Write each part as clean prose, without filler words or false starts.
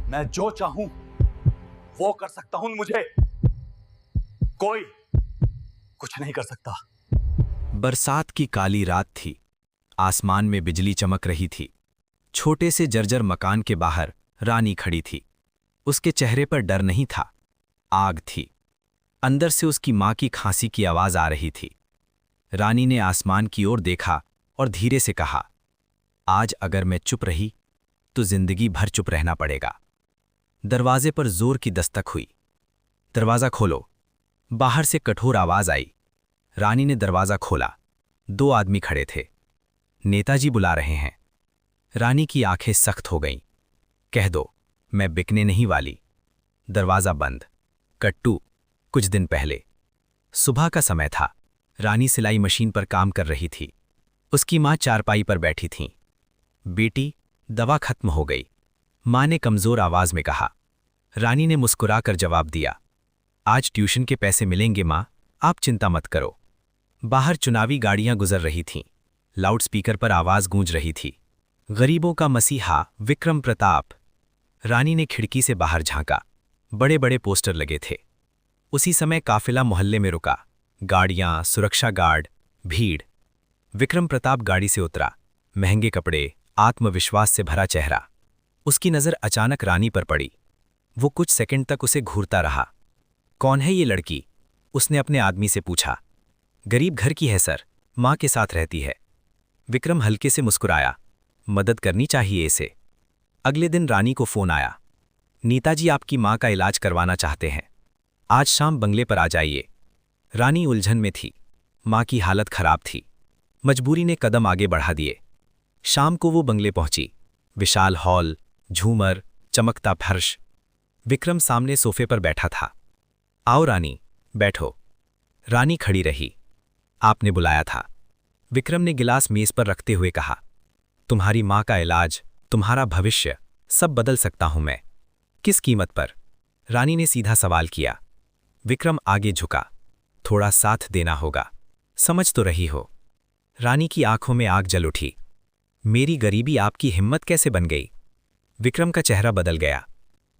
मैं जो चाहूं वो कर सकता हूं। मुझे कोई कुछ नहीं कर सकता। बरसात की काली रात थी। आसमान में बिजली चमक रही थी। छोटे से जर्जर मकान के बाहर रानी खड़ी थी। उसके चेहरे पर डर नहीं था, आग थी। अंदर से उसकी मां की खांसी की आवाज आ रही थी। रानी ने आसमान की ओर देखा और धीरे से कहा, आज अगर मैं चुप रही तो जिंदगी भर चुप रहना पड़ेगा। दरवाजे पर जोर की दस्तक हुई। दरवाजा खोलो। बाहर से कठोर आवाज आई। रानी ने दरवाजा खोला। 2 आदमी खड़े थे। नेताजी बुला रहे हैं। रानी की आंखें सख्त हो गईं। कह दो, मैं बिकने नहीं वाली। दरवाजा बंद। कट्टू, कुछ दिन पहले सुबह का समय था। रानी सिलाई मशीन पर काम कर रही थी। उसकी मां चारपाई पर बैठी थीं। बेटी, दवा खत्म हो गई, मां ने कमजोर आवाज में कहा। रानी ने मुस्कुराकर जवाब दिया, आज ट्यूशन के पैसे मिलेंगे मां, आप चिंता मत करो। बाहर चुनावी गाड़ियां गुजर रही थीं। लाउडस्पीकर पर आवाज गूंज रही थी, गरीबों का मसीहा विक्रम प्रताप। रानी ने खिड़की से बाहर झांका। बड़े बड़े पोस्टर लगे थे। उसी समय काफिला मोहल्ले में रुका। गाड़ियां, सुरक्षा गार्ड, भीड़। विक्रम प्रताप गाड़ी से उतरा। महंगे कपड़े, आत्मविश्वास से भरा चेहरा। उसकी नजर अचानक रानी पर पड़ी। वो कुछ सेकंड तक उसे घूरता रहा। कौन है ये लड़की? उसने अपने आदमी से पूछा। गरीब घर की है सर, मां के साथ रहती है। विक्रम हल्के से मुस्कुराया। मदद करनी चाहिए इसे। अगले दिन रानी को फोन आया। नेताजी आपकी मां का इलाज करवाना चाहते हैं, आज शाम बंगले पर आ जाइए। रानी उलझन में थी। मां की हालत खराब थी। मजबूरी ने कदम आगे बढ़ा दिए। शाम को वो बंगले पहुंची। विशाल हॉल, झूमर, चमकता फर्श। विक्रम सामने सोफे पर बैठा था। आओ रानी, बैठो। रानी खड़ी रही। आपने बुलाया था। विक्रम ने गिलास मेज पर रखते हुए कहा, तुम्हारी मां का इलाज, तुम्हारा भविष्य, सब बदल सकता हूं मैं। किस कीमत पर? रानी ने सीधा सवाल किया। विक्रम आगे झुका। थोड़ा साथ देना होगा, समझ तो रही हो। रानी की आंखों में आग जल उठी। मेरी गरीबी आपकी हिम्मत कैसे बन गई? विक्रम का चेहरा बदल गया।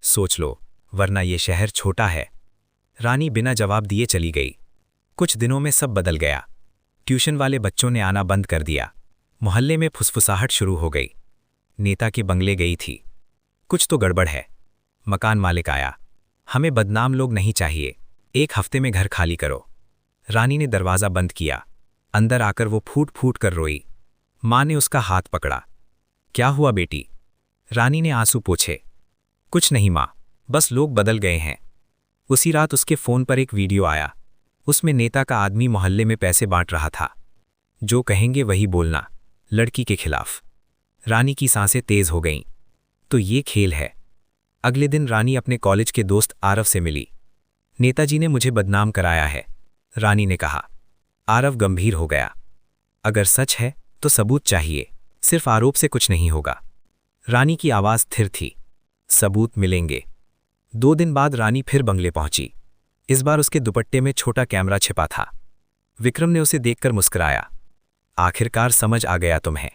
सोच लो, वरना ये शहर छोटा है। रानी बिना जवाब दिए चली गई। कुछ दिनों में सब बदल गया। ट्यूशन वाले बच्चों ने आना बंद कर दिया। मोहल्ले में फुसफुसाहट शुरू हो गई। नेता के बंगले गई थी। कुछ तो गड़बड़ है। मकान मालिक आया। हमें बदनाम लोग नहीं चाहिए, 1 हफ्ते में घर खाली करो। रानी ने दरवाजा बंद किया। अंदर आकर वो फूट फूट कर रोई। मां ने उसका हाथ पकड़ा। क्या हुआ बेटी? रानी ने आंसू पोंछे। कुछ नहीं मां, बस लोग बदल गए हैं। उसी रात उसके फोन पर एक वीडियो आया। उसमें नेता का आदमी मोहल्ले में पैसे बांट रहा था। जो कहेंगे वही बोलना, लड़की के खिलाफ। रानी की सांसें तेज हो गईं। तो ये खेल है। अगले दिन रानी अपने कॉलेज के दोस्त आरव से मिली। नेताजी ने मुझे बदनाम कराया है, रानी ने कहा। आरव गंभीर हो गया। अगर सच है तो सबूत चाहिए, सिर्फ आरोप से कुछ नहीं होगा। रानी की आवाज स्थिर थी। सबूत मिलेंगे। 2 दिन बाद रानी फिर बंगले पहुंची। इस बार उसके दुपट्टे में छोटा कैमरा छिपा था। विक्रम ने उसे देखकर मुस्कुराया। आखिरकार समझ आ गया तुम्हें।